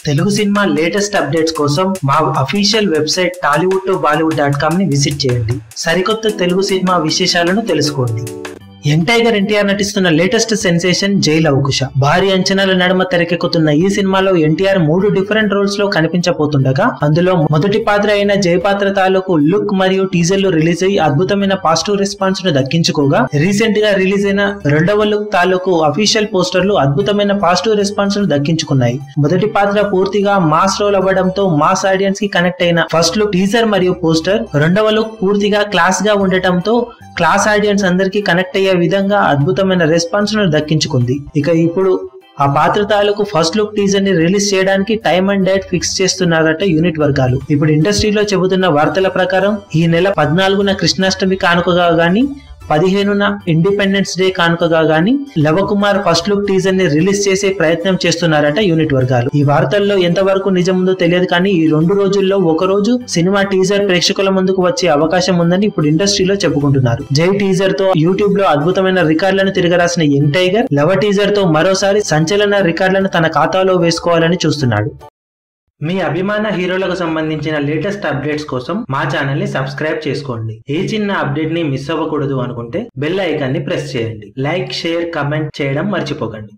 Telugu cinema latest updates కోసం మా official website tollywood2bollywood.com ని విజిట్ చేయండి. సరికొత్త తెలుగు సినిమా విశేషాలను తెలుసుకోండి. యంగ్ టైగర్ ఎన్టీఆర్ నటిస్తున్న లేటెస్ట్ సెన్సేషన్ జై లవకుశ. భారీ అంచనాల నడుమ తెరకెక్కుతున్న ఈ సినిమాలో ఎన్టీఆర్ 3 డిఫరెంట్ రోల్స్ లో కనిపించబోతుండగా అందులో మొదటి పాత్ర అయిన జై పాత్ర తాలూకు లుక్ మరియు టీజర్లు రిలీజ్ అయ్యి అద్భుతమైన పాజిటివ్ రెస్పాన్స్ ను దక్కించుకోగా, రీసెంట్ గా రిలీజ్ అయిన రెండవ లుక్ తాలూకు అఫీషియల్ పోస్టర్లు అద్భుతమైన పాజిటివ్ రెస్పాన్స్ ను దక్కించుకున్నాయి. మొదటి పాత్ర పూర్తిగా మాస్ రోల్ అవ్వడంతో మాస్ ఆడియన్స్ కి కనెక్ట్ అయిన ఫస్ట్ లుక్ టీజర్ మరియు పోస్టర్, రెండవ లుక్ పూర్తిగా క్లాస్ గా ఉండటంతో క్లాస్ ఆడియన్స్ అందరికీ కనెక్ట్ అయ్యే విధంగా అద్భుతమైన రెస్పాన్స్ ను దక్కించుకుంది. ఇక ఇప్పుడు ఆ పాత్ర తాలూకు ఫస్ట్ లుక్ టీజర్ ని రిలీజ్ చేయడానికి టైం అండ్ డేట్ ఫిక్స్ చేస్తున్నారట యూనిట్ వర్గాలు. ఇప్పుడు ఇండస్ట్రీలో చెబుతున్న వార్తల ప్రకారం ఈ నెల 14న కృష్ణాష్టమి కానుకగా గాని, 15న ఇండిపెండెన్స్ డే కానుకగా గాని లవకుమార్ ఫస్ట్ లుక్ టీజర్ ని రిలీజ్ చేసే ప్రయత్నం చేస్తున్నారట యూనిట్ వర్గాలు. ఈ వార్తల్లో ఎంతవరకు నిజముందో తెలియదు కానీ ఈ 2 రోజుల్లో ఒక రోజు సినిమా టీజర్ ప్రేక్షకుల ముందుకు వచ్చే అవకాశం ఉందని ఇప్పుడు ఇండస్ట్రీలో చెప్పుకుంటున్నారు. జై టీజర్ తో యూట్యూబ్ లో అద్భుతమైన రికార్డులను తిరగరాసిన యంగ్ టైగర్ లవ టీజర్ తో మరోసారి సంచలన రికార్డులను తన ఖాతాలో వేసుకోవాలని చూస్తున్నాడు. మీ అభిమాన హీరోలకు సంబంధించిన లేటెస్ట్ అప్డేట్స్ కోసం మా ఛానల్ ని సబ్స్క్రైబ్ చేసుకోండి. ఏ చిన్న అప్డేట్ ని మిస్ అవ్వకూడదు అనుకుంటే బెల్ ఐకాన్ ని ప్రెస్ చేయండి. లైక్, షేర్, కమెంట్ చేయడం మర్చిపోకండి.